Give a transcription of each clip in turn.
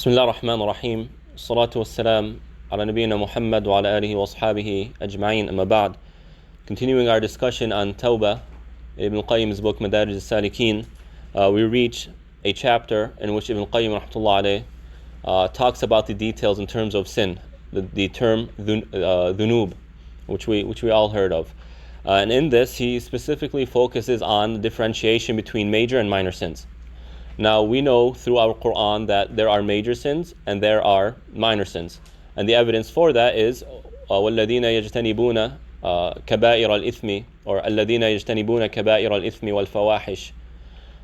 Bismillah ar-Rahman ar-Rahim. Salatu wassalam ala nabiyyina Muhammad wa ala alihi wa ashabihi ajma'in, amma ba'd. Continuing our discussion on Tawbah, Ibn Qayyim's book Madarij Salikeen, we reach a chapter in which Ibn Qayyim rahmatullah alayh talks about the details in terms of sin, the term dhunub, which we all heard of. And in this, he specifically focuses on the differentiation between major and minor sins. Now, we know through our Quran that there are major sins and there are minor sins. And the evidence for that is وَالَّذِينَ يَجْتَنِبُونَ كَبَائِرَ الْإِثْمِ or الَّذِينَ يَجْتَنِبُونَ كَبَائِرَ الْإِثْمِ وَالْفَوَاحِشِ.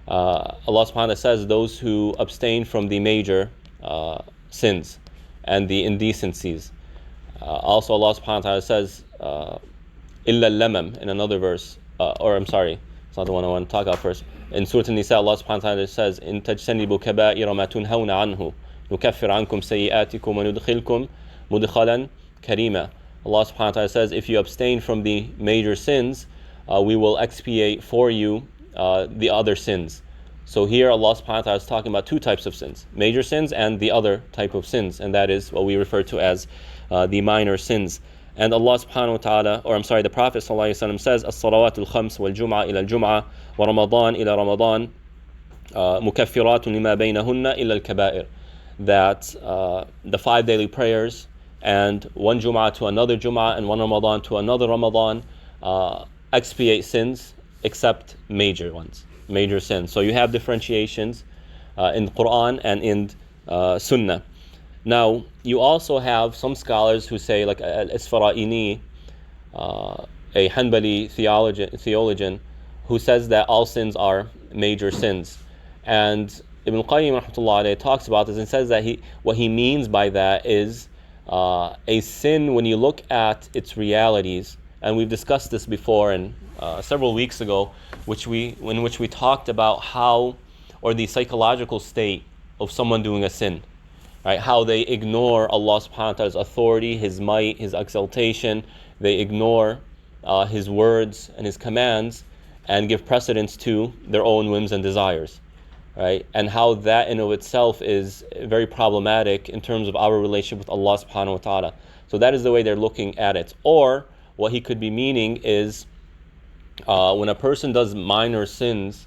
Allah subhanahu wa ta'ala says those who abstain from the major sins and the indecencies. Also Allah subhanahu wa ta'ala says إِلَّا الْلَمَمْ in another verse, it's not the one I want to talk about first. In Surah An-Nisa, Allah subhanahu wa ta'ala says, إِن تَجْتَنِبُوا كَبَائِرَ مَا تُنْهَوْنَ عَنْهُ نُكَفِّرْ عَنْكُمْ سَيِّئَاتِكُمْ وَنُدْخِلْكُمْ مُدْخَلًا كَرِيمًا. Allah subhanahu wa ta'ala says, if you abstain from the major sins, we will expiate for you the other sins. So here Allah subhanahu wa ta'ala is talking about two types of sins, major sins and the other type of sins, and that is what we refer to as the minor sins. And Allah subhanahu wa ta'ala, the Prophet sallallahu alayhi wa sallam says, الصلوات الخمس والجمعة إلى الجمعة ورمضان إلى رمضان مكفرات لما بينهن إلا الكبائر. That the 5 daily prayers and one Jum'ah to another Jum'ah and one Ramadan to another Ramadan expiate sins except major ones, major sins. So you have differentiations in Quran and in Sunnah. Now, you also have some scholars who say, like al-Isfara'ini, a Hanbali theologian, who says that all sins are major sins. And Ibn Qayyim rahmatullah alayh talks about this and says that what he means by that is a sin when you look at its realities, and we've discussed this before and several weeks ago, in which we talked about how, or the psychological state of someone doing a sin. Right, how they ignore Allah subhanahu wa ta'ala's authority, His might, His exaltation. They ignore His words and His commands and give precedence to their own whims and desires. Right? And how that in of itself is very problematic in terms of our relationship with Allah subhanahu wa ta'ala. So that is the way they're looking at it. Or what he could be meaning is when a person does minor sins,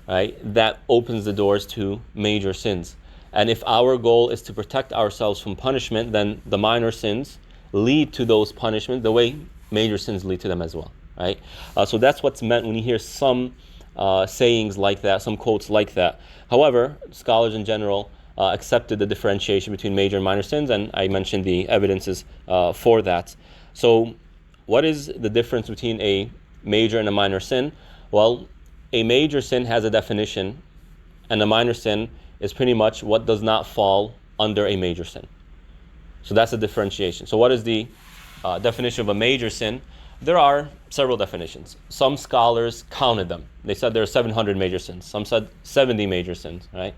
right, that opens the doors to major sins. And if our goal is to protect ourselves from punishment, then the minor sins lead to those punishments the way major sins lead to them as well. Right? So that's what's meant when you hear some sayings like that, some quotes like that. However, scholars in general accepted the differentiation between major and minor sins, and I mentioned the evidences for that. So what is the difference between a major and a minor sin? Well, a major sin has a definition, and a minor sin is pretty much what does not fall under a major sin. So that's the differentiation. So what is the definition of a major sin? There are several definitions. Some scholars counted them. They said there are 700 major sins. Some said 70 major sins, right?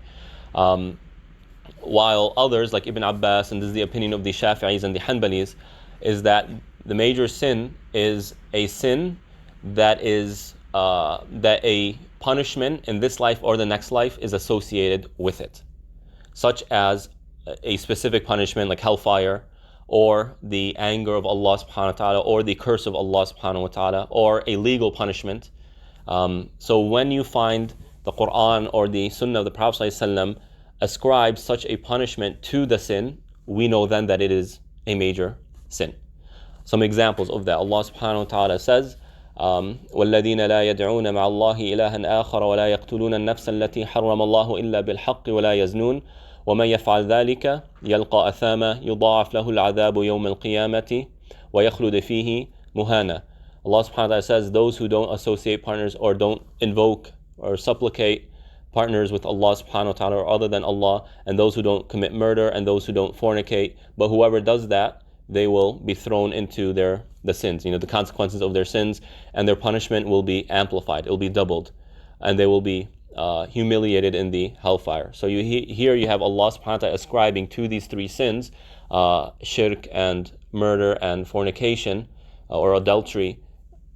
While others, like Ibn Abbas, and this is the opinion of the Shafi'is and the Hanbalis, is that the major sin is a sin that is that a punishment in this life or the next life is associated with it, such as a specific punishment like hellfire, or the anger of Allah subhanahu wa ta'ala, or the curse of Allah subhanahu wa ta'ala, or a legal punishment. So when you find the Quran or the Sunnah of the Prophet ﷺ ascribe such a punishment to the sin, we know then that it is a major sin. Some examples of that. Allah subhanahu wa ta'ala says, والذين لا يدعون مع الله إلها آخر ولا يقتلون النفس التي حرم الله إلا بالحق ولا يزنون ومن يفعل ذلك يلقى أثاما يضاعف له العذاب يوم القيامة ويخلد فيه مهانا. Allah subhanahu wa ta'ala says, those who don't associate partners or don't invoke or supplicate partners with Allah subhanahu wa ta'ala or other than Allah, and those who don't commit murder and those who don't fornicate, but whoever does that, they will be thrown into the sins, the consequences of their sins, and their punishment will be amplified, it will be doubled, and they will be humiliated in the hellfire. So here you have Allah subhanahu wa ta'ala ascribing to these three sins, shirk and murder and fornication or adultery,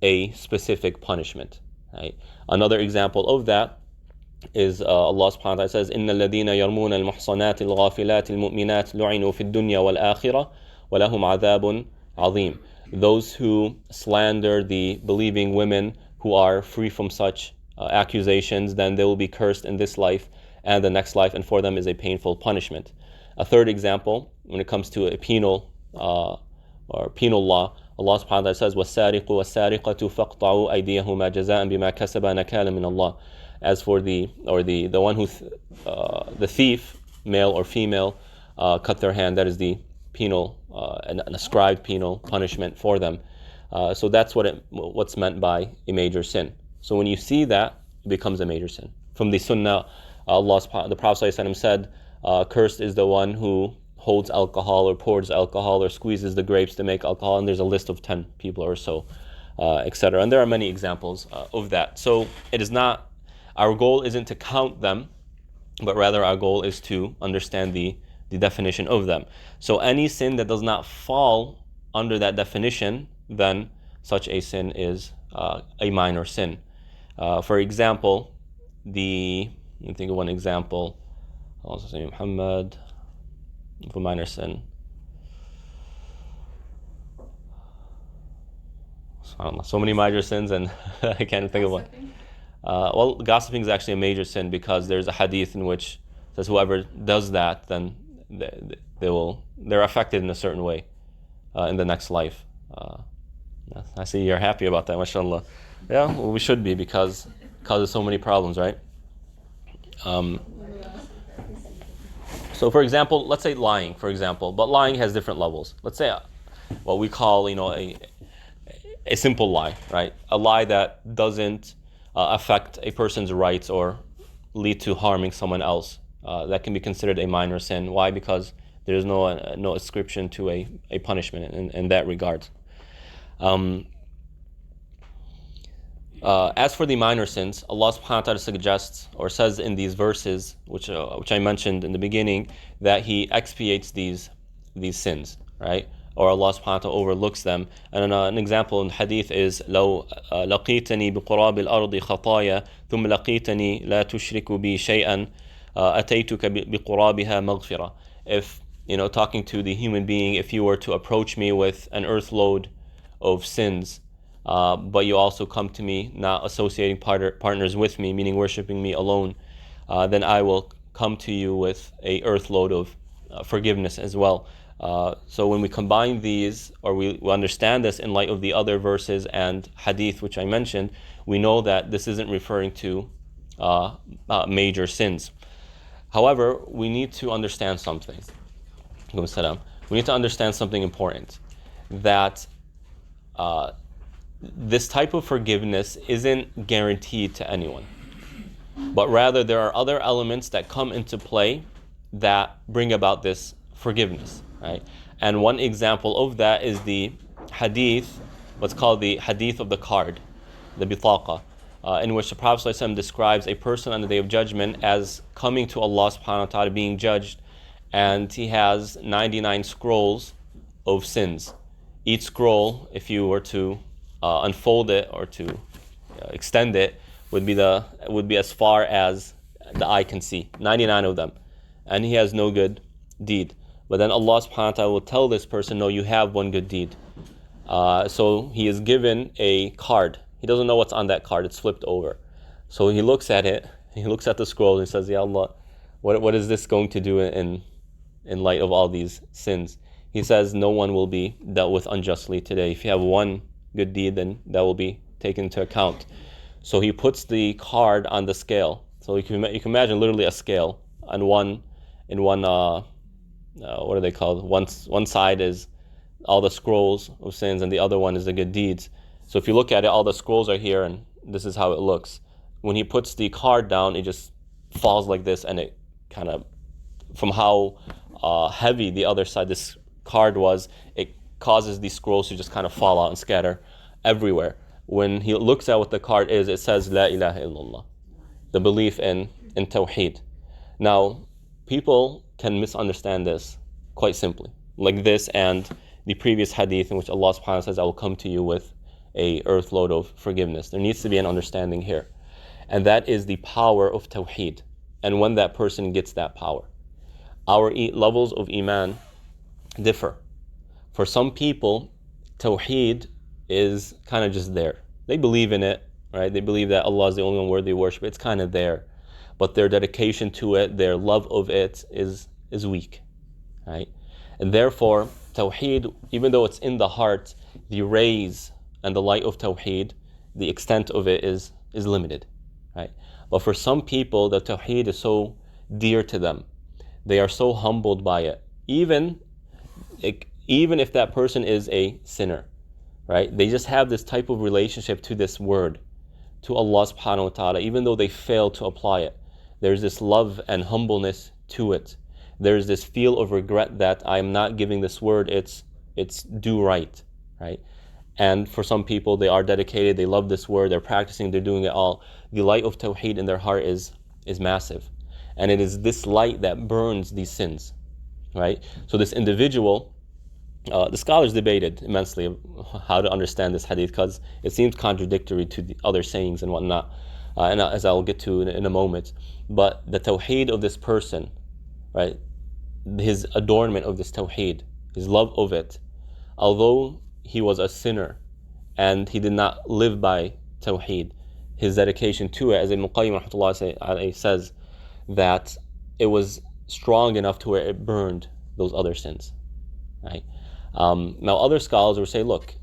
a specific punishment. Right? Another example of that is Allah subhanahu wa ta'ala says, إِنَّ الَّذِينَ يَرْمُونَ الْمُحْصَنَاتِ الْغَافِلَاتِ الْمُؤْمِنَاتِ لُعِنُوا فِي الدُّنْيَا وَالْآخِرَةِ وَلَهُمْ عَذَابٌ عَظِيمٌ. Those who slander the believing women who are free from such accusations, then they will be cursed in this life and the next life, and for them is a painful punishment. A third example, when it comes to a penal law, Allah subhanahu wa ta'ala says, وَالسَّارِقُ وَالسَّارِقَةُ فَاقْطَعُوا أَيْدِيَهُمَا جَزَاءً بِمَا كَسَبَا نَكَالًا مِنَ اللَّهِ. As for the one who the thief, male or female, cut their hand, that is the penal an ascribed penal punishment for them. So that's what's meant by a major sin. So when you see that, it becomes a major sin. From the Sunnah, the Prophet ﷺ said, "Cursed is the one who holds alcohol or pours alcohol or squeezes the grapes to make alcohol," and there's a list of 10 people or so, etc. And there are many examples of that. So it is not, our goal isn't to count them, but rather our goal is to understand the definition of them. So any sin that does not fall under that definition, then such a sin is a minor sin. For example, let me think of one example. Muhammad, of a minor sin. So many minor sins, and I can't think of one. Well, gossiping is actually a major sin, because there's a hadith in which says whoever does that, then they're affected in a certain way in the next life. I see you're happy about that, mashallah. Yeah, well, we should be, because it causes so many problems, right? So for example, let's say lying, for example, but lying has different levels. Let's say what we call, a simple lie, right? A lie that doesn't affect a person's rights or lead to harming someone else. That can be considered a minor sin. Why? Because there's no ascription to a punishment in that regard. As for the minor sins, Allah subhanahu wa ta'ala suggests or says in these verses, which I mentioned in the beginning, that He expiates these sins, right? Or Allah subhanahu wa ta'ala overlooks them. And an example in hadith is, لو لقيتني بقراب الأرض خطايا ثم لقيتني لا تشرك بي شيئا أتيتك بقرابها مغفرة. If, talking to the human being, if you were to approach me with an earth load of sins, but you also come to me not associating partners with me, meaning worshiping me alone, then I will come to you with a earth load of forgiveness as well. So when we combine these, or we understand this in light of the other verses and hadith which I mentioned, we know that this isn't referring to major sins. However, we need to understand something. We need to understand something important, that this type of forgiveness isn't guaranteed to anyone, but rather there are other elements that come into play that bring about this forgiveness, right? And one example of that is the hadith, what's called the hadith of the card, the bitaqa, in which the Prophet ﷺ describes a person on the Day of Judgment as coming to Allah subhanahu wa ta'ala, being judged, and he has 99 scrolls of sins. Each scroll, if you were to unfold it or to extend it, would be as far as the eye can see, 99 of them, and he has no good deed. But then Allah subhanahu wa ta'ala will tell this person, no, you have one good deed. So he is given a card. He doesn't know what's on that card. It's flipped over. So he looks at it. He looks at the scroll and says, Ya Allah, what is this going to do in light of all these sins? He says, no one will be dealt with unjustly today. If you have one good deed, then that will be taken into account. So he puts the card on the scale. So you can imagine literally a scale. And what are they called? One side is all the scrolls of sins, and the other one is the good deeds. So if you look at it, all the scrolls are here, and this is how it looks. When he puts the card down, it just falls like this, and it kind of, from how heavy the other side, this card was, it causes these scrolls to just kind of fall out and scatter everywhere. When he looks at what the card is, it says La ilaha illallah, the belief in Tawheed. Now, people can misunderstand this quite simply, like this and the previous hadith in which Allah subhanahu wa ta'ala says, I will come to you with a earth load of forgiveness. There needs to be an understanding here. And that is the power of Tawheed, and when that person gets that power. Our levels of Iman differ. For some people, Tawheed is kind of just there. They believe in it, right? They believe that Allah is the only one worthy of worship. It's kind of there. But their dedication to it, their love of it is weak, right? And therefore, Tawheed, even though it's in the heart, the rays and the light of Tawheed, the extent of it is limited, right? But for some people, the Tawheed is so dear to them. They are so humbled by it. Even if that person is a sinner, right? They just have this type of relationship to this word, to Allah subhanahu wa ta'ala, even though they fail to apply it. There's this love and humbleness to it. There's this feel of regret that I'm not giving this word its due right? And for some people, they are dedicated, they love this word, they're practicing, they're doing it all. The light of Tawheed in their heart is massive. And it is this light that burns these sins, right? So this individual, the scholars debated immensely how to understand this hadith, because it seems contradictory to the other sayings and whatnot, and as I'll get to in a moment. But the Tawheed of this person, right, his adornment of this Tawheed, his love of it, although he was a sinner and he did not live by Tawheed, his dedication to it, as Ibn Qayyim rahmatullah says, that it was strong enough to where it burned those other sins, right? Now other scholars will say, look,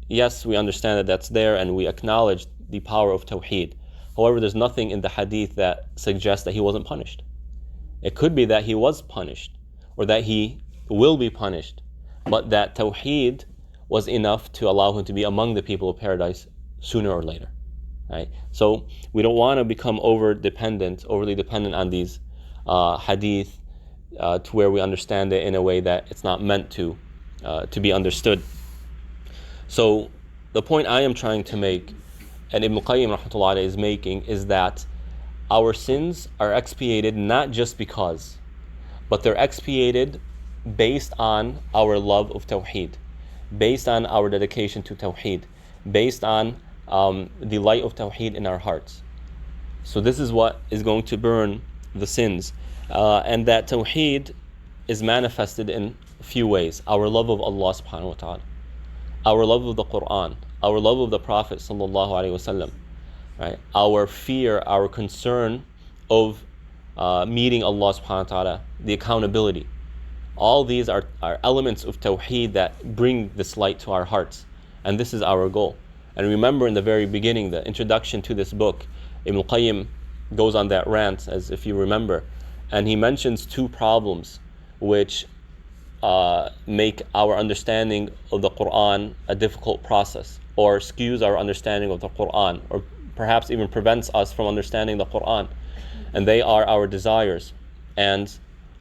yes, we understand that that's there and we acknowledge the power of Tawheed. However, there's nothing in the hadith that suggests that he wasn't punished. It could be that he was punished, or that he will be punished, but that Tawheed was enough to allow him to be among the people of paradise sooner or later, right? So we don't want to become overly dependent on these hadith to where we understand it in a way that it's not meant to be understood. So the point I am trying to make, and Ibn Qayyim rahmatullah is making, is that our sins are expiated not just because, but they're expiated based on our love of Tawheed, based on our dedication to Tawheed, based on the light of Tawheed in our hearts. So this is what is going to burn the sins. And that Tawheed is manifested in a few ways. Our love of Allah subhanahu wa ta'ala, our love of the Quran, our love of the Prophet sallallahu alaihi wasallam, right? Our fear, our concern of meeting Allah subhanahu wa ta'ala, the accountability. All these are elements of Tawheed that bring this light to our hearts. And this is our goal. And remember in the very beginning, the introduction to this book, Ibn Qayyim goes on that rant, as if you remember, and he mentions two problems which make our understanding of the Quran a difficult process, or skews our understanding of the Quran, or perhaps even prevents us from understanding the Quran. And they are our desires and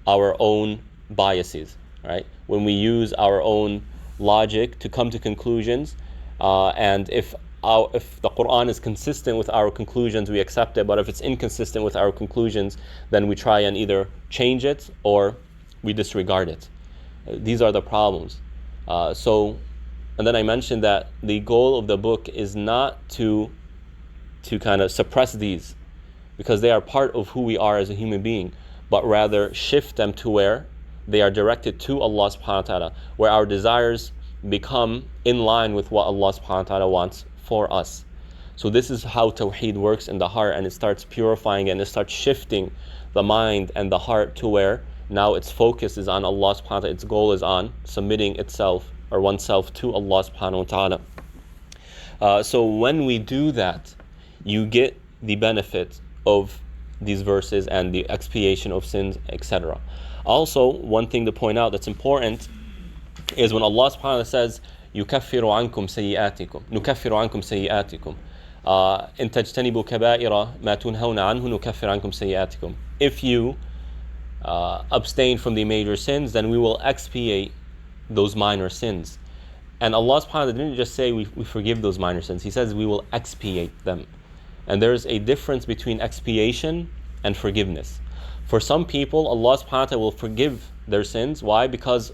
our own biases, right? When we use our own logic to come to conclusions, and if the Quran is consistent with our conclusions, we accept it, but if it's inconsistent with our conclusions, then we try and either change it or we disregard it. These are the problems. And then I mentioned that the goal of the book is not to kind of suppress these, because they are part of who we are as a human being, but rather shift them to where they are directed to Allah subhanahu wa ta'ala, where our desires become in line with what Allah subhanahu wa ta'ala wants for us. So this is how Tawheed works in the heart, and it starts purifying and it starts shifting the mind and the heart to where now its focus is on Allah subhanahu wa ta'ala, its goal is on submitting itself or oneself to Allah subhanahu wa ta'ala. So when we do that, you get the benefit of these verses and the expiation of sins, etc. Also, one thing to point out that's important is when Allah subhanahu wa ta'ala says, يُكَفِّرُ عَنْكُمْ سَيِّئَاتِكُمْ نُكَفِّرُ عَنْكُمْ سَيِّئَاتِكُم إِن تَجْتَنِبُوا كَبَائِرَ مَا تُنْهَوْنَ عَنْهُ نُكَفِّرُ عَنْكُمْ سَيِّئَاتِكُم. If you abstain from the major sins, then we will expiate those minor sins. And Allah subhanahu wa ta'ala didn't just say we forgive those minor sins. He says we will expiate them. And there's a difference between expiation and forgiveness. For some people, Allah subhanahu wa ta'ala will forgive their sins. Why? Because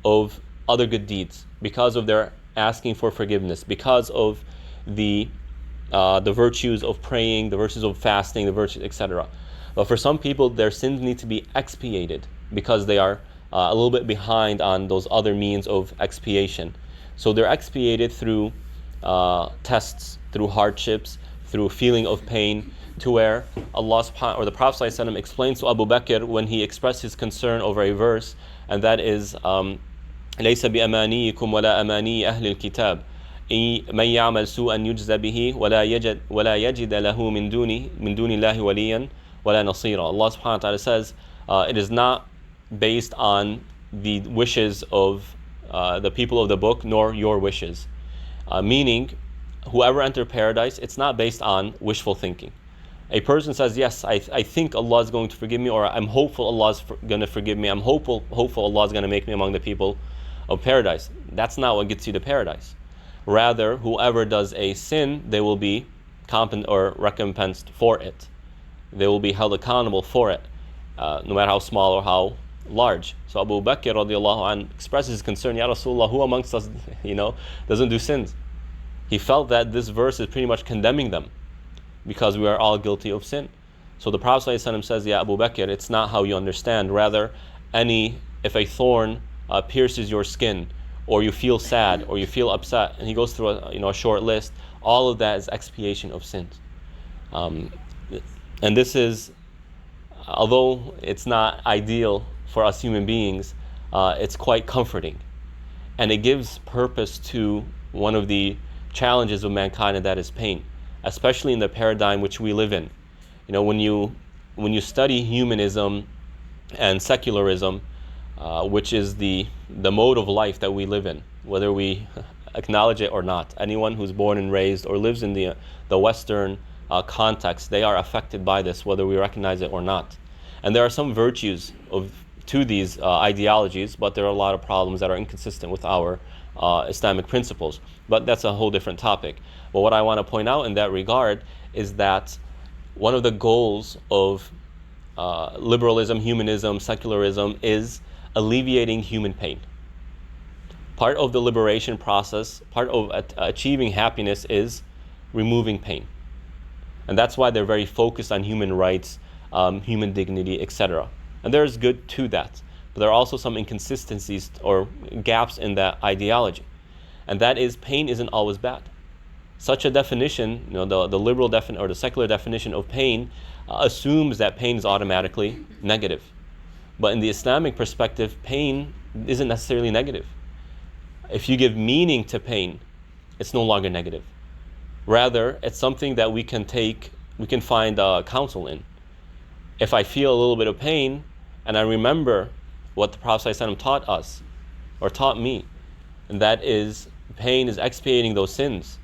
of other good deeds, because of their asking for forgiveness, because of the the virtues of praying, the virtues of fasting, the virtues, etc. But for some people, their sins need to be expiated because they are a little bit behind on those other means of expiation. So they're expiated through tests, through hardships, through feeling of pain, to where Allah subhanahu or the Prophet ﷺ explains to Abu Bakr when he expressed his concern over a verse, and that is لَيْسَ بِأَمَانِيِّكُمْ وَلَا أَمَانِيِّ أَهْلِ الْكِتَابِ مَنْ يَعْمَلْ سُوءًا يُجْزَ بِهِ وَلَا يَجِدَ لَهُ مِنْ دُونِ اللَّهِ وَلِيًّا وَلَا نَصِيرًا. Allah subhanahu wa ta'ala says, it is not based on the wishes of the people of the book, nor your wishes. Meaning, whoever entered paradise, it's not based on wishful thinking. A person says, yes, I think Allah is going to forgive me, or I'm hopeful Allah is going to forgive me, I'm hopeful Allah is going to make me among the people of paradise. That's not what gets you to paradise. Rather, whoever does a sin, they will be recompensed for it. They will be held accountable for it, no matter how small or how large. So Abu Bakr radiallahu anh expresses his concern, Ya Rasulullah, who amongst us, doesn't do sins? He felt that this verse is pretty much condemning them, because we are all guilty of sin. So the Prophet ﷺ says, Ya Abu Bakr, it's not how you understand. Rather, if a thorn pierces your skin, or you feel sad, or you feel upset, and he goes through a short list, all of that is expiation of sins. And this is, although it's not ideal for us human beings, it's quite comforting. And it gives purpose to one of the challenges of mankind, and that is pain, especially in the paradigm which we live in. When you study humanism and secularism, which is the mode of life that we live in, whether we acknowledge it or not, anyone who's born and raised or lives in the Western context, they are affected by this, whether we recognize it or not. And there are some virtues to these ideologies, but there are a lot of problems that are inconsistent with our Islamic principles. But that's a whole different topic. But what I want to point out in that regard is that one of the goals of liberalism, humanism, secularism is alleviating human pain. Part of the liberation process, part of achieving happiness is removing pain. And that's why they're very focused on human rights, human dignity, etc. And there is good to that. But there are also some inconsistencies or gaps in that ideology. And that is, pain isn't always bad. Such a definition, the liberal definition or the secular definition of pain assumes that pain is automatically negative. But in the Islamic perspective, pain isn't necessarily negative. If you give meaning to pain, it's no longer negative. Rather, it's something that we can find counsel in. If I feel a little bit of pain, and I remember what the Prophet ﷺ taught us, or taught me, and that is, pain is expiating those sins.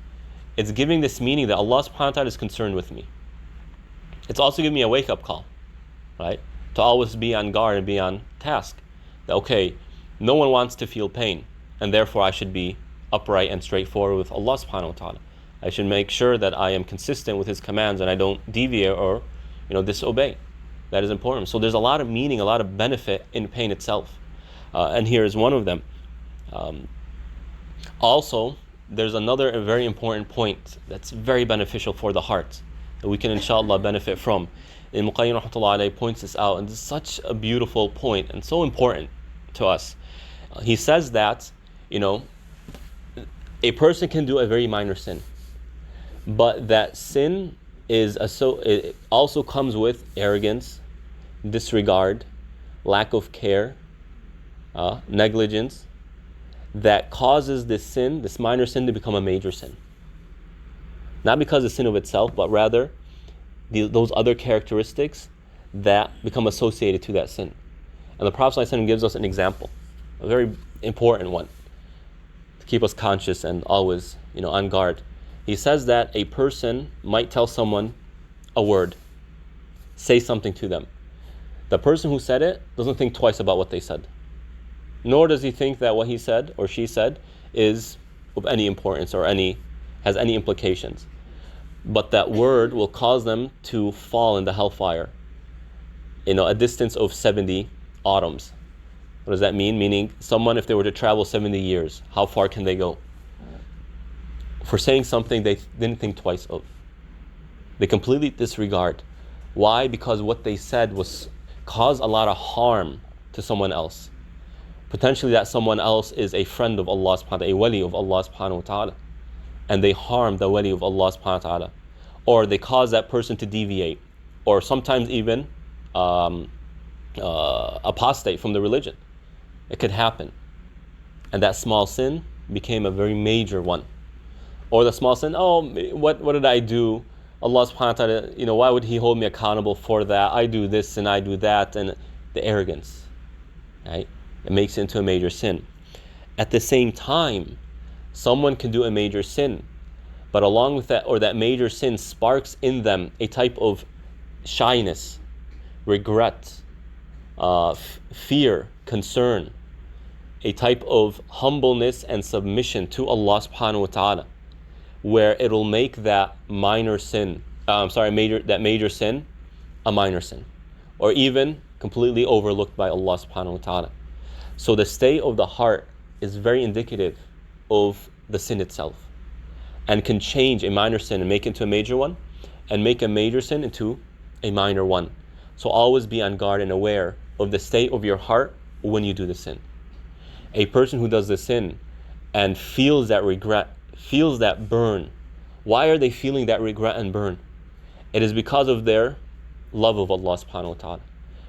It's giving this meaning that Allah subhanahu wa ta'ala is concerned with me. It's also giving me a wake-up call, right? To always be on guard and be on task. That, okay, no one wants to feel pain, and therefore I should be upright and straightforward with Allah subhanahu wa ta'ala. I should make sure that I am consistent with His commands and I don't deviate or disobey. That is important. So there's a lot of meaning, a lot of benefit in pain itself. And here is one of them. Also, there's another very important point that's very beneficial for the heart that we can inshallah benefit from. Ibn Qayyim rahmatullahi alayhi points this out, and this is such a beautiful point and so important to us. He says that, a person can do a very minor sin, but that sin it also comes with arrogance, disregard, lack of care, negligence, that causes this minor sin to become a major sin. Not because of sin of itself, but rather those other characteristics that become associated to that sin. And the Prophet ﷺ gives us an example, a very important one, to keep us conscious and always on guard. He says that a person might tell someone a word, say something to them. The person who said it doesn't think twice about what they said. Nor does he think that what he said or she said is of any importance or has any implications. But that word will cause them to fall in the hellfire, a distance of 70 autumns. What does that mean? Meaning, someone, if they were to travel 70 years, how far can they go? For saying something they didn't think twice of. They completely disregard. Why? Because what they said was caused a lot of harm to someone else. Potentially that someone else is a friend of Allah subhanahu wa ta'ala, a wali of Allah subhanahu wa ta'ala, and they harm the wali of Allah subhanahu wa ta'ala, or they cause that person to deviate, or sometimes even apostate from the religion. It could happen. And that small sin became a very major one. Or the small sin, what did I do? Allah subhanahu wa ta'ala, why would He hold me accountable for that? I do this and I do that, and the arrogance, right? It makes it into a major sin. At the same time, someone can do a major sin, but along with that, or that major sin sparks in them a type of shyness, regret, fear, concern, a type of humbleness and submission to Allah subhanahu wa ta'ala, where it'll make that major sin a minor sin, or even completely overlooked by Allah subhanahu wa ta'ala. So the state of the heart is very indicative of the sin itself, and can change a minor sin and make it into a major one, and make a major sin into a minor one. So always be on guard and aware of the state of your heart when you do the sin. A person who does the sin and feels that regret, feels that burn. Why are they feeling that regret and burn? It is because of their love of Allah subhanahu wa ta'ala.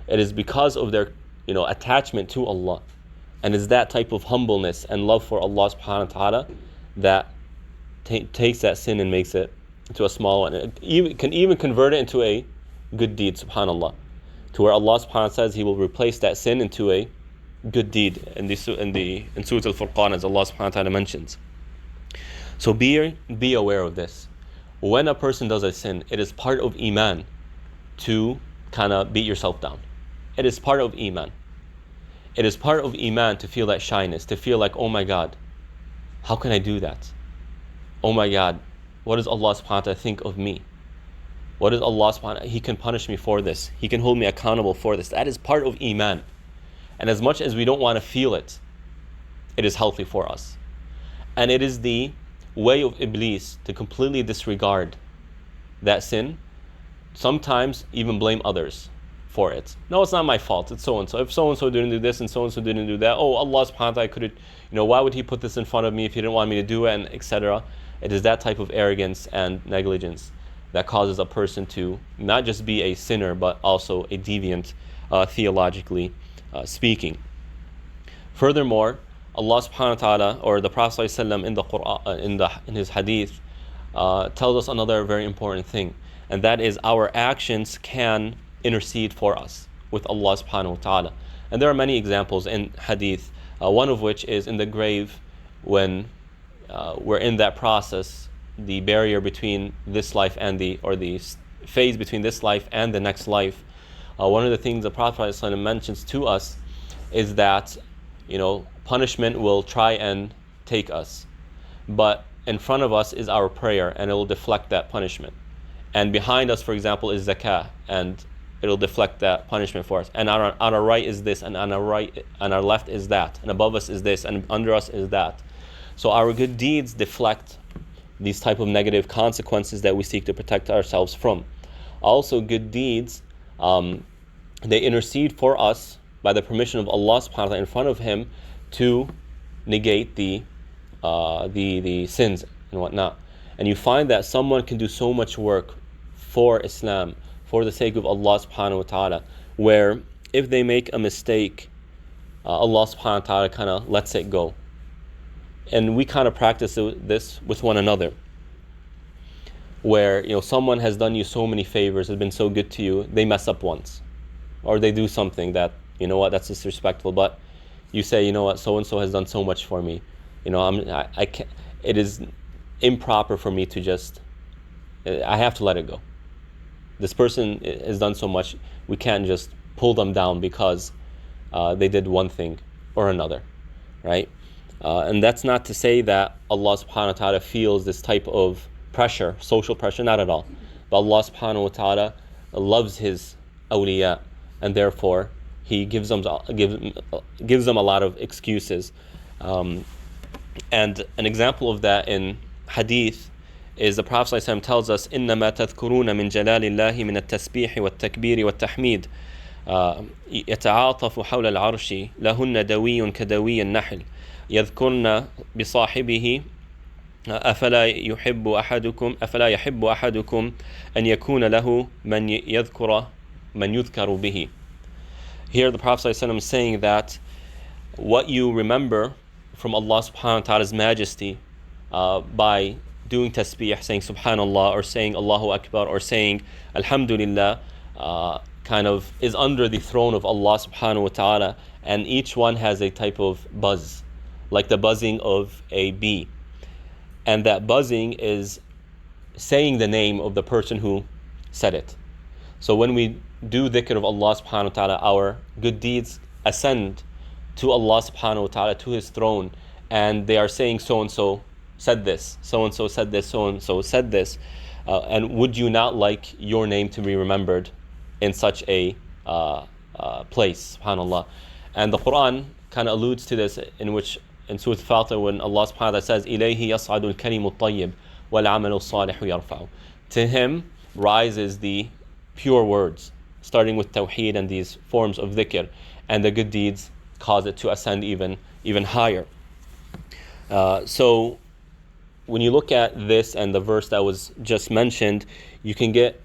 It is because of their attachment to Allah. And it's that type of humbleness and love for Allah subhanahu wa ta'ala that takes that sin and makes it into a small one. It can even convert it into a good deed, subhanAllah. To where Allah subhanahu wa ta'ala says He will replace that sin into a good deed in Surah Al-Furqan, as Allah subhanahu wa ta'ala mentions. So be aware of this. When a person does a sin, it is part of Iman to kind of beat yourself down. It is part of Iman. It is part of Iman to feel that shyness, to feel like, oh my God, how can I do that? Oh my God, what does Allah subhanahu wa ta'ala think of me? What is Allah subhanahu wa ta'ala? He can punish me for this. He can hold me accountable for this. That is part of Iman. And as much as we don't want to feel it, it is healthy for us. And it is the way of Iblis to completely disregard that sin, sometimes even blame others for it. No, it's not my fault, it's so-and-so. If so-and-so didn't do this and so-and-so didn't do that, Allah subhanahu wa ta'ala could have, why would He put this in front of me if He didn't want me to do it, and etc. It is that type of arrogance and negligence that causes a person to not just be a sinner, but also a deviant, theologically speaking. Furthermore, Allah subhanahu wa ta'ala, or the Prophet ﷺ in the Quran, in his hadith, tells us another very important thing, and that is our actions can intercede for us with Allah subhanahu wa ta'ala. And there are many examples in hadith, one of which is in the grave, when we're in that process, the barrier between this life and the phase between this life and the next life. One of the things the Prophet ﷺ mentions to us is that punishment will try and take us, but in front of us is our prayer, and it will deflect that punishment. And behind us, for example, is zakah, and it'll deflect that punishment for us. And on our right is this, and on our left is that, and above us is this, and under us is that. So our good deeds deflect these type of negative consequences that we seek to protect ourselves from. Also, good deeds, they intercede for us by the permission of Allah subhanahu wa ta'ala in front of Him to negate the sins and whatnot. And you find that someone can do so much work for Islam, for the sake of Allah subhanahu wa ta'ala, where if they make a mistake, Allah subhanahu wa ta'ala kind of lets it go. And we kind of practice this with one another, where someone has done you so many favors, has been so good to you, they mess up once, or they do something that that's disrespectful, but you say, so and so has done so much for me, I can't, it is improper for me to just, I have to let it go. This person has done so much, we can't just pull them down because they did one thing or another, right? And that's not to say that Allah subhanahu wa ta'ala feels this type of pressure, social pressure, not at all. But Allah subhanahu wa ta'ala loves His awliya, and therefore He gives them a lot of excuses. And an example of that in hadith is the Prophet ﷺ tells us, إِنَّمَا تَذْكُرُونَ مِنْ جَلَالِ اللَّهِ مِنَ التَّسْبِيحِ وَالتَّكْبِيرِ وَالتَّحْمِيدِ يتعاطف حول العرش لهن دوي كدوي النحل يذكرن بصاحبه أفلا يحب أحدكم أن يكون له من يذكر به. Here the Prophet ﷺ is saying that what you remember from Allah subhanahu wa ta'ala's majesty by doing tasbih, saying subhanallah, or saying Allahu Akbar, or saying alhamdulillah, kind of is under the throne of Allah subhanahu wa ta'ala, and each one has a type of buzz, like the buzzing of a bee. And that buzzing is saying the name of the person who said it. So when we do dhikr of Allah subhanahu wa ta'ala, our good deeds ascend to Allah subhanahu wa ta'ala, to His throne, and they are saying so-and-so said this, so-and-so said this, so-and-so said this. And would you not like your name to be remembered in such a place, subhanAllah? And the Quran kind of alludes to this, in Surah Al-Fatiha, when Allah subhanahu wa ta'ala says, إِلَيْهِ يَصْعَدُ الْكَلِمُ الطَّيِّبُ وَالْعَمَلُ الصَّالِحُ يَرْفَعُ. To Him rises the pure words, starting with tawheed and these forms of dhikr, and the good deeds cause it to ascend even higher. So when you look at this and the verse that was just mentioned, you can get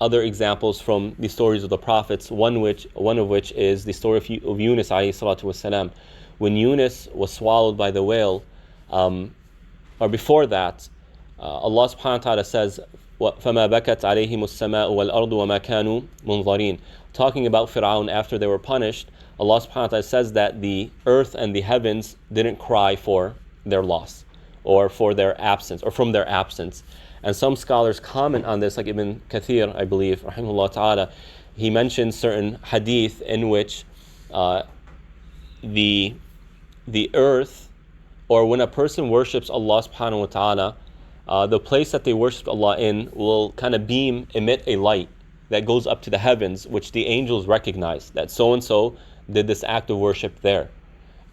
other examples from the stories of the prophets, one of which is the story of Yunus alayhi salatu wasalam. When Yunus was swallowed by the whale, or before that, Allah subhanahu wa ta'ala says, فَمَا بَكَتْ عَلَيْهِمُ السَّمَاءُ وَالْأَرْضُ وَمَا كَانُوا مُنظَرِينَ. Talking about Fir'aun after they were punished, Allah subhanahu wa ta'ala says that the earth and the heavens didn't cry for their loss, or for their absence, or from their absence. And some scholars comment on this, like Ibn Kathir, I believe, rahimahullah ta'ala. He mentions certain hadith in which the earth, or when a person worships Allah subhanahu wa ta'ala, the place that they worship Allah in will kind of emit a light that goes up to the heavens, which the angels recognize that so-and-so did this act of worship there.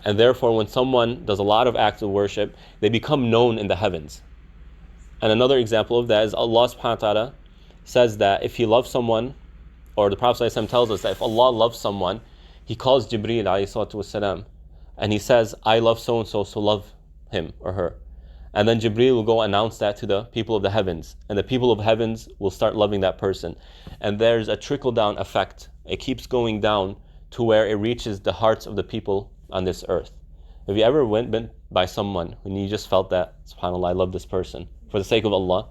And therefore, when someone does a lot of acts of worship, they become known in the heavens. And another example of that is Allah subhanahu wa ta'ala says that if He loves someone, or the Prophet ﷺ tells us that if Allah loves someone, He calls Jibreel alayhi salatu wasalam, and He says, I love so-and-so, so love him or her. And then Jibreel will go announce that to the people of the heavens, and the people of heavens will start loving that person. And there's a trickle-down effect. It keeps going down to where it reaches the hearts of the people on this earth. Have you ever been by someone when you just felt that, subhanAllah, I love this person for the sake of Allah,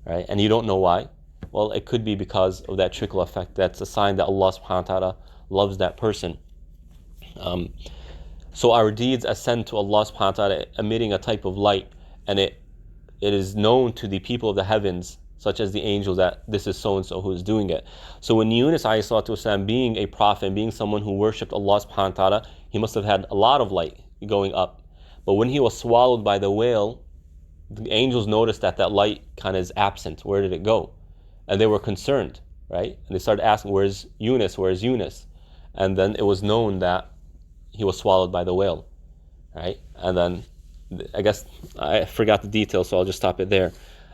right? And you don't know why? Well, it could be because of that trickle effect. That's a sign that Allah subhanahu wa ta'ala loves that person. So our deeds ascend to Allah subhanahu wa ta'ala, emitting a type of light, and it is known to the people of the heavens, such as the angels, that this is so-and-so who is doing it. So when Yunus alayhi salatu wasalam, being a prophet and being someone who worshipped Allah subhanahu wa ta'ala, he must have had a lot of light going up. But when he was swallowed by the whale, the angels noticed that light kind of is absent. Where did it go? And they were concerned, right? And they started asking, where's Yunus? Where's Yunus? And then it was known that he was swallowed by the whale, right? And then, I guess, I forgot the details, so I'll just stop it there.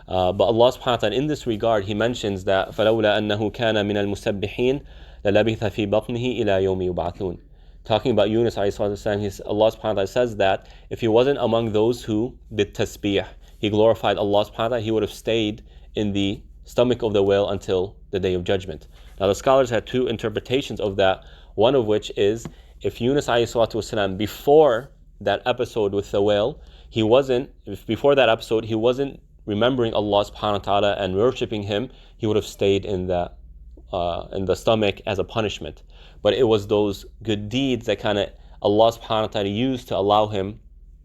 But Allah subhanahu wa ta'ala, in this regard, He mentions that فَلَوْلَا أَنَّهُ كَانَ مِنَ الْمُسَبِّحِينَ لَلَبِثَ فِي بَطْنِهِ إِلَى يَوْمِ يُبْعَثُونَ. Talking about Yunus alayhi salatu wasalam, Allah subhanahu wa ta'ala says that if he wasn't among those who did tasbih, he glorified Allah subhanahu wa ta'ala, he would have stayed in the stomach of the whale until the Day of Judgment. Now the scholars had two interpretations of that, one of which is, if Yunus alayhi salatu wasalam, before that episode with the whale, he wasn't remembering Allah subhanahu wa ta'ala and worshipping Him, he would have stayed in the stomach as a punishment. But it was those good deeds that kind of Allah subhanahu wa ta'ala used to allow him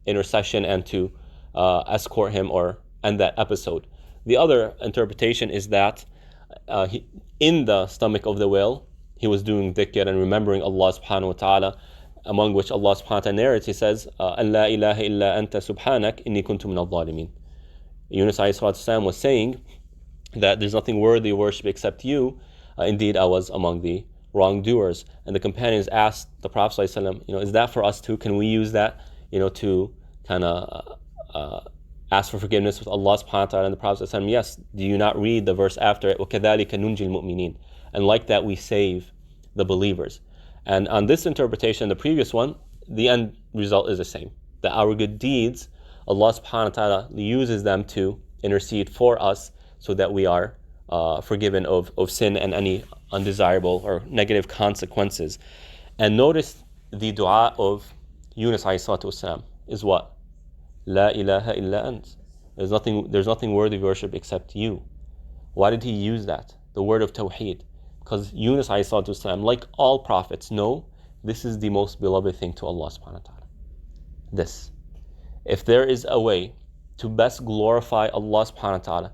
intercession and to escort him or end that episode. The other interpretation is that in the stomach of the whale, he was doing dhikr and remembering Allah subhanahu wa ta'ala, among which Allah subhanahu wa ta'ala narrates, He says, أَن لَا إِلَهَ إِلَّا أَنْتَ سُبْحَانَكَ إِنِّي كُنْتُ مِنَ الظَّالِمِينَ. Yunus alayhi salatu wasalam was saying that there's nothing worthy of worship except you. Indeed, I was among the wrongdoers. And the companions asked the Prophet sallallahu alaihi wasallam, is that for us too? Can we use that, to kind of ask for forgiveness with Allah subhanahu wa ta'ala and the Prophet ﷺ, yes, do you not read the verse after it, وَكَذَلِكَ نُنْجِي الْمُؤْمِنِينَ, and like that we save the believers. And on this interpretation, the previous one, the end result is the same, that our good deeds, Allah subhanahu wa ta'ala uses them to intercede for us so that we are forgiven of sin and any undesirable or negative consequences. And notice the dua of Yunus alayhi salatu wasalam is what? La ilaha illa ant. There's nothing worthy of worship except you. Why did he use that? The word of Tawheed. Because Yunus alayhi salatu wasalam, like all prophets, know this is the most beloved thing to Allah subhanahu wa ta'ala. This. If there is a way to best glorify Allah subhanahu wa ta'ala,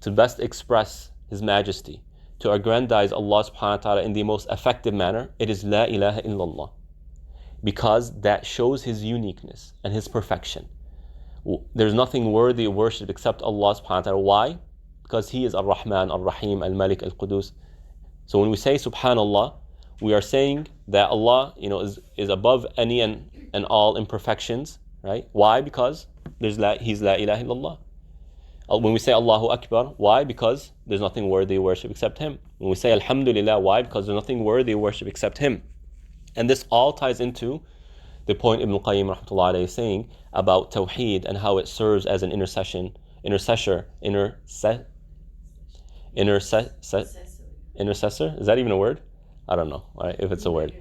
to best express His majesty, to aggrandize Allah subhanahu wa ta'ala in the most effective manner, it is La ilaha illallah. Because that shows His uniqueness and His perfection. There's nothing worthy of worship except Allah subhanahu wa ta'ala. Why? Because He is Ar-Rahman, Ar-Rahim, Al-Malik, Al-Qudus. So when we say Subhanallah, we are saying that Allah, is above any and all imperfections, right? Why? Because He's La ilaha illallah. When we say Allahu Akbar, why? Because there's nothing worthy of worship except Him. When we say Alhamdulillah, why? Because there's nothing worthy of worship except Him. And this all ties into the point Ibn Qayyim rahmatullahi alayhi is saying about Tawheed and how it serves as an intercessor. Is that even a word? I don't know, right, if it's a word.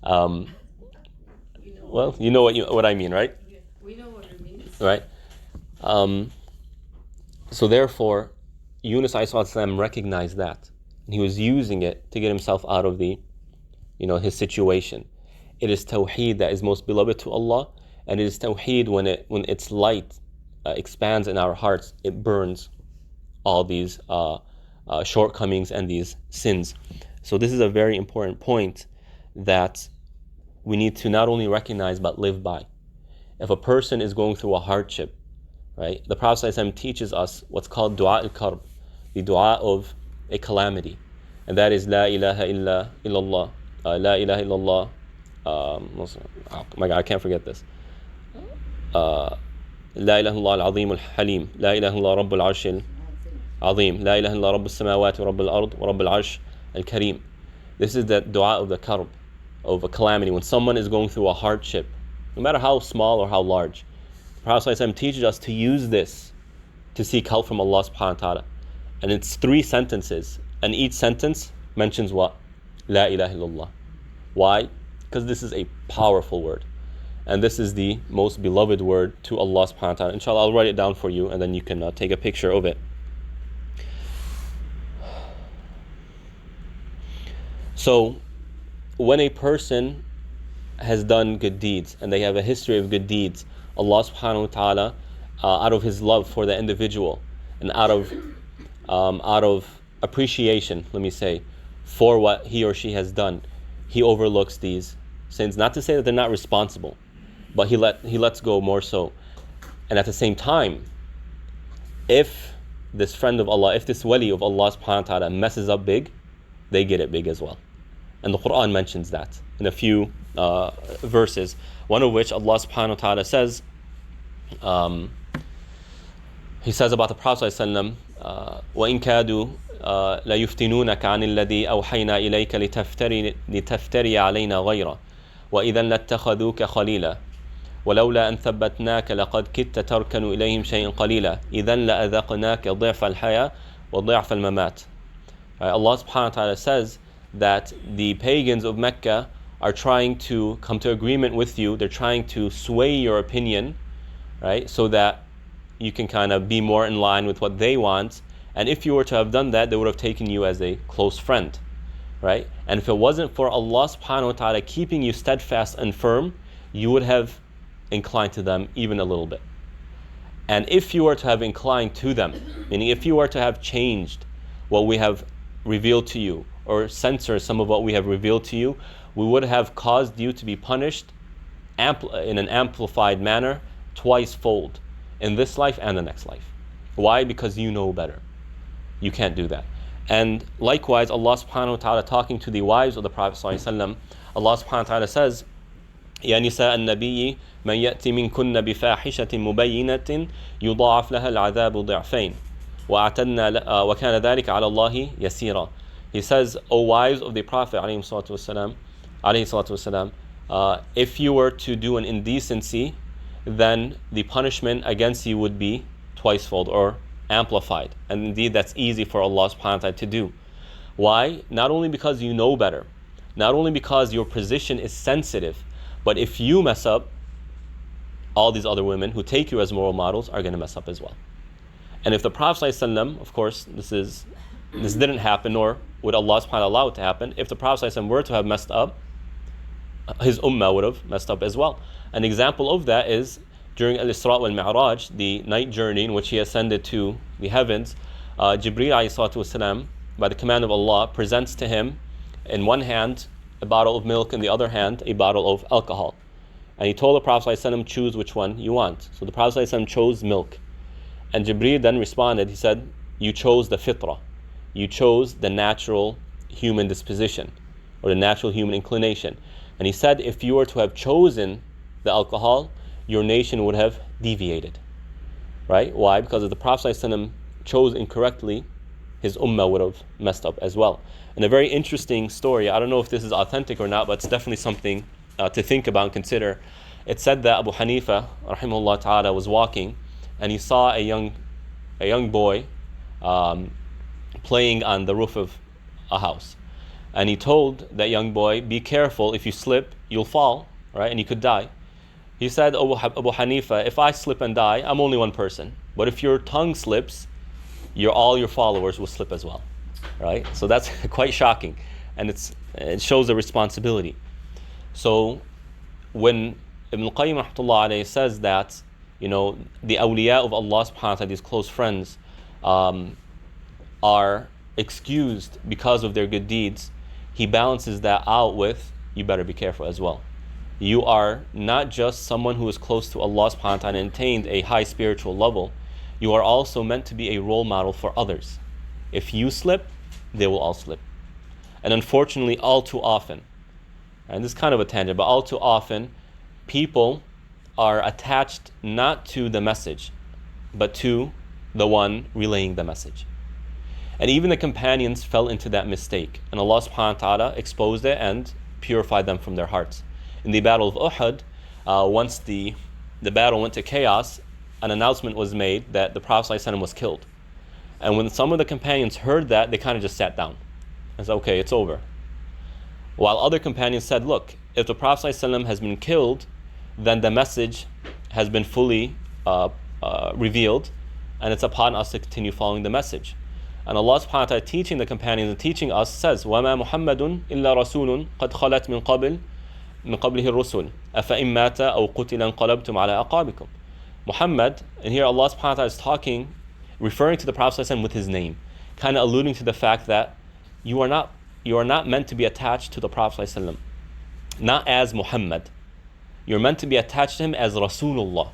Well, you know what I mean, right? We know what it means. Right. So therefore, Yunus ﷺ recognized that, and he was using it to get himself out of his situation. It is Tawheed that is most beloved to Allah, and it is Tawheed when its light expands in our hearts, it burns all these shortcomings and these sins. So this is a very important point that we need to not only recognize but live by. If a person is going through a hardship, right, the Prophet ﷺ teaches us what's called dua al-karb, the dua of a calamity, and that is La ilaha illallah, La ilaha illallah. Oh my God, I can't forget this. La ilaha illallah al-azim al-halim, La ilaha illallah rabbul arsh al-azim, La ilaha illallah rabbul samawati wa rabbul ard wa rabbul arsh al-kareem. This is the dua of the karb, of a calamity. When someone is going through a hardship, no matter how small or how large, the Prophet ﷺ teaches us to use this to seek help from Allah subhanahu wa ta'ala. And it's 3 sentences, and each sentence mentions what? La ilaha illallah. Why? Because this is a powerful word, and this is the most beloved word to Allah subhanahu wa ta'ala. Inshallah, I'll write it down for you, and then you can take a picture of it. So when a person has done good deeds and they have a history of good deeds, Allah subhanahu wa ta'ala, out of His love for the individual and out of appreciation, let me say, for what he or she has done, He overlooks these sins. Not to say that they're not responsible, but He lets go more so. And at the same time, if this friend of Allah, if this wali of Allah subhanahu wa ta'ala messes up big, they get it big as well. And the Quran mentions that in a few verses, one of which Allah subhanahu wa ta'ala says, He says about the Prophet ﷺ, وَإِن كَادُوا لَيُفْتِنُونَكَ عَنِ الَّذِي أَوْحَيْنَا إِلَيْكَ لِتَفْتَرِيَ عَلَيْنَا غَيْرَهُ وَإِذًا لَاتَّخَذُوكَ خَلِيلًا ولولا أن ثبتناك لقد كدت تركن إليهم شيئا قليلا إذا لأذقناك ضعف الحياة وضعف الممات. Allah subhanahu wa ta'ala says that the pagans of Mecca are trying to come to agreement with you. They're trying to sway your opinion, right, so that you can kind of be more in line with what they want. And if you were to have done that, they would have taken you as a close friend, right? And if it wasn't for Allah subhanahu wa ta'ala keeping you steadfast and firm, you would have inclined to them even a little bit. And if you were to have inclined to them, meaning if you were to have changed what we have revealed to you or censor some of what we have revealed to you, we would have caused you to be punished in an amplified manner twice fold, in this life and the next life. Why? Because you know better. You can't do that. And likewise, Allah subhanahu wa ta'ala talking to the wives of the Prophet sallallahu alaihi wasallam, Allah subhanahu wa ta'ala says يا نساء النبي من يأتي منكن بفاحشة مبينة يضاعف لها العذاب ضعفين وكان ذلك على الله يسيرا. He says, O wives of the Prophet عليه الصلاة والسلام, if you were to do an indecency, then the punishment against you would be twicefold or amplified. And indeed that's easy for Allah subhanahu wa ta'ala to do. Why? Not only because you know better, not only because your position is sensitive, but if you mess up, all these other women who take you as moral models are going to mess up as well. And if the Prophet ﷺ, of course, this didn't happen, nor would Allah subhanahu wa ta'ala allow it to happen. If the Prophet ﷺ were to have messed up, his ummah would have messed up as well. An example of that is during al-Isra wal-Mi'raj, the night journey in which he ascended to the heavens, Jibreel ﷺ, by the command of Allah, presents to him in one hand a bottle of milk, in the other hand a bottle of alcohol. And he told the Prophet ﷺ, choose which one you want. So the Prophet ﷺ chose milk. And Jibreel then responded, he said, you chose the fitrah. You chose the natural human disposition, or the natural human inclination. And he said, if you were to have chosen the alcohol, your nation would have deviated. Right? Why? Because if the Prophet ﷺ chose incorrectly, his ummah would have messed up as well. And a very interesting story, I don't know if this is authentic or not, but it's definitely something to think about and consider. It said that Abu Hanifa, rahimahullah ta'ala, was walking and he saw a young boy playing on the roof of a house. And he told that young boy, be careful, if you slip, you'll fall, right? And you could die. He said, Abu Hanifa, if I slip and die, I'm only one person. But if your tongue slips, all your followers will slip as well, right? So that's quite shocking. And it shows the responsibility. So when Ibn Qayyim rahmatullah alayhi says that, the awliya of Allah subhanahu wa ta'ala, these close friends, are excused because of their good deeds, he balances that out with, you better be careful as well. You are not just someone who is close to Allah subhanahu wa ta'ala and attained a high spiritual level, you are also meant to be a role model for others. If you slip, they will all slip. And unfortunately, all too often, and this is kind of a tangent, but all too often, people are attached not to the message, but to the one relaying the message. And even the companions fell into that mistake. And Allah subhanahu wa ta'ala exposed it and purified them from their hearts. In the battle of Uhud, once the battle went to chaos, an announcement was made that the Prophet ﷺ was killed. And when some of the companions heard that, they kind of just sat down and said, okay, it's over. While other companions said, look, if the Prophet ﷺ has been killed, then the message has been fully revealed, and it's upon us to continue following the message. And Allah subhanahu wa ta'ala, teaching the companions and teaching us, says, وَمَا مُحَمَّدٌ إِلَّا رَسُولٌ قَدْ خَلَتْ مِنْ قَبْلِهِ الرُّسُلُ أَفَإِن مَاتَ أَوْ قُتِلَ انقَلَبْتُمْ عَلَىٰ أَعْقَابِكُمْ. Muhammad, and here Allah subhanahu wa ta'ala is talking, referring to the Prophet ﷺ with his name, kind of alluding to the fact that you are not meant to be attached to the Prophet ﷺ, not as Muhammad. You're meant to be attached to him as Rasulullah,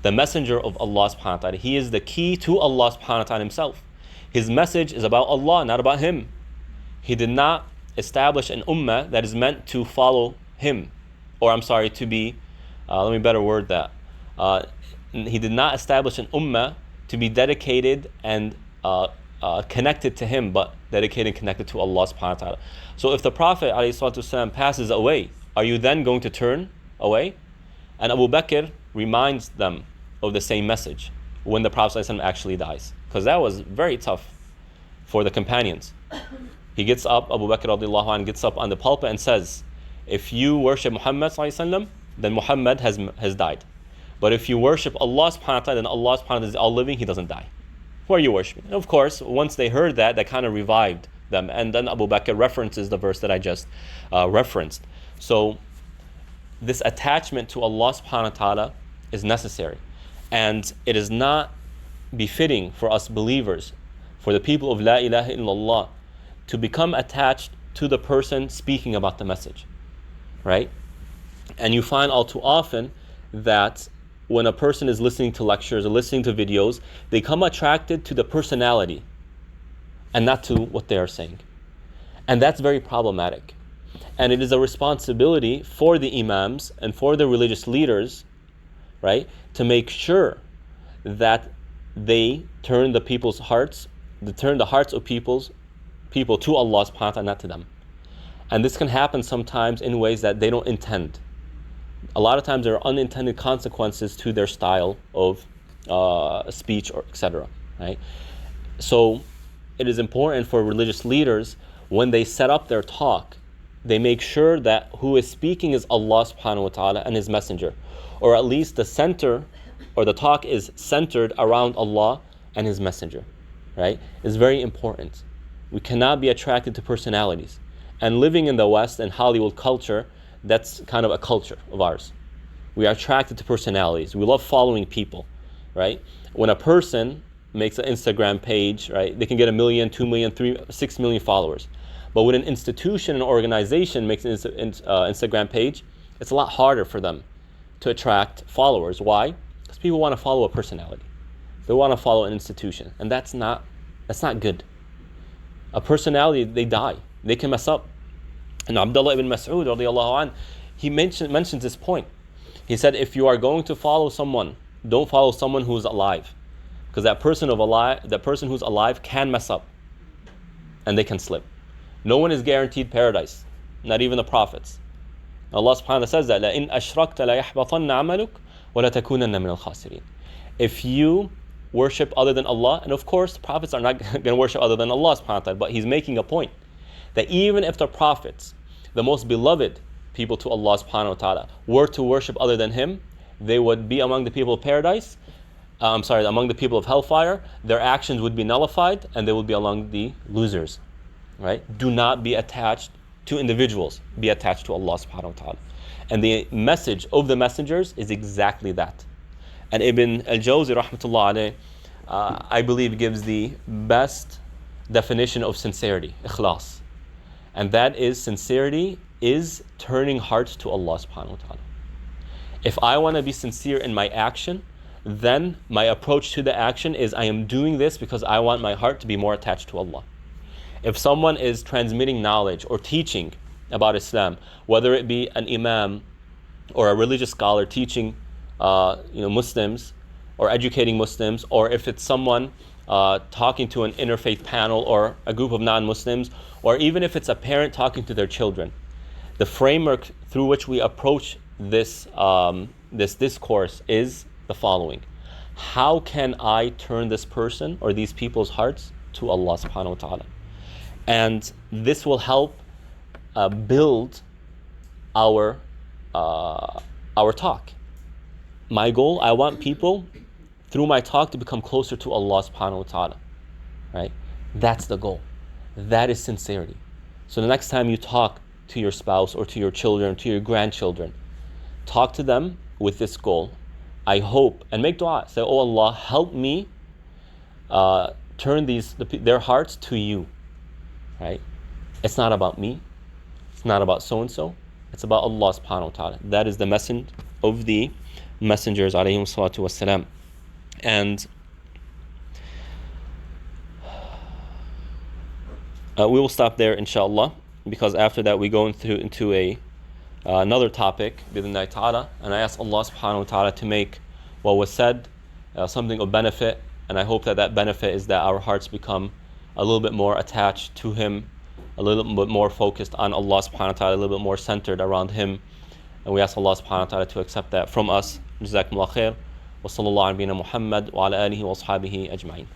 the messenger of Allah subhanahu wa ta'ala. He is the key to Allah subhanahu wa ta'ala himself. His message is about Allah, not about him. He did not establish an ummah that is meant to follow him, to be, let me better word that. He did not establish an ummah to be dedicated and connected to him, but dedicated and connected to Allah subhanahu wa ta'ala. So if the Prophet ﷺ passes away, are you then going to turn away? And Abu Bakr reminds them of the same message when the Prophet ﷺ actually dies, because that was very tough for the companions. He gets up, Abu Bakr radiallahu anh gets up on the pulpit and says, if you worship Muhammad ﷺ, then Muhammad has died. But if you worship Allah subhanahu wa ta'ala, then Allah subhanahu wa ta'ala is all living, he doesn't die. Who are you worshiping? And of course, once they heard that kind of revived them. And then Abu Bakr references the verse that I just referenced. So this attachment to Allah subhanahu wa ta'ala is necessary. And it is not befitting for us believers, for the people of La ilaha illallah, to become attached to the person speaking about the message. Right? And you find all too often that when a person is listening to lectures or listening to videos, they become attracted to the personality and not to what they are saying. And that's very problematic. And it is a responsibility for the imams and for the religious leaders, right, to make sure that they turn the hearts of people to Allah subhanahu wa ta'ala, not to them. And this can happen sometimes in ways that they don't intend. A lot of times there are unintended consequences to their style of speech or etc. Right? So it is important for religious leaders, when they set up their talk, they make sure that who is speaking is Allah subhanahu wa ta'ala and His Messenger. Or at least the center or the talk is centered around Allah and His Messenger. Right? It's very important. We cannot be attracted to personalities. And living in the West and Hollywood culture, that's kind of a culture of ours. We are attracted to personalities. We love following people. Right? When a person makes an Instagram page, right, they can get 1 million, 2 million, 3, 6 million followers. But when an institution, an organization makes an Instagram page, it's a lot harder for them to attract followers. Why? Because people want to follow a personality. They want to follow an institution. And that's not good. A personality, they die. They can mess up. And Abdullah ibn Mas'ud radiallahu anh, he mentions this point. He said, if you are going to follow someone, don't follow someone who's alive. Because that person who's alive can mess up. And they can slip. No one is guaranteed paradise, not even the prophets. Allah subhanahu wa ta'ala says that لَإِنْ أَشْرَكْتَ لَيَحْبَطَنَّ عَمَلُكَ وَلَتَكُونَنَّ مِنَ الْخَاسِرِينَ. If you worship other than Allah, and of course the prophets are not going to worship other than Allah subhanahu wa ta'ala, but he's making a point that even if the prophets, the most beloved people to Allah subhanahu wa ta'ala, were to worship other than Him, they would be among the people of paradise, among the people of hellfire. Their actions would be nullified and they would be among the losers. Right? Do not be attached to individuals, be attached to Allah subhanahu wa ta'ala. And the message of the messengers is exactly that. And Ibn al-Jawziyya rahmatullah alayh, I believe gives the best definition of sincerity, ikhlas. And that is, sincerity is turning hearts to Allah subhanahu wa ta'ala. If I want to be sincere in my action, then my approach to the action is I am doing this because I want my heart to be more attached to Allah. If someone is transmitting knowledge or teaching about Islam, whether it be an imam or a religious scholar teaching Muslims or educating Muslims, or if it's someone talking to an interfaith panel or a group of non-Muslims, or even if it's a parent talking to their children, the framework through which we approach this discourse is the following. How can I turn this person or these people's hearts to Allah subhanahu wa ta'ala? And this will help build our talk. My goal, I want people through my talk to become closer to Allah subhanahu wa ta'ala. Right? That's the goal. That is sincerity. So the next time you talk to your spouse or to your children, to your grandchildren, talk to them with this goal. I hope, and make dua, say, oh Allah, help me turn their hearts to you. Right? It's not about me. It's not about so-and-so. It's about Allah subhanahu wa ta'ala. That is the message of the messengers alayhim salatu wassalam. And we will stop there inshallah, because after that we go into another topic bidhnillahi ta'ala, and I ask Allah subhanahu wa ta'ala to make what was said something of benefit, and I hope that benefit is that our hearts become a little bit more attached to Him, a little bit more focused on Allah subhanahu wa ta'ala, a little bit more centered around Him. And we ask Allah subhanahu wa ta'ala to accept that from us. Jazakumullah khair. Wa sallallahu ala nabiyyina Muhammad wa ala alihi wa ashabihi ajma'in.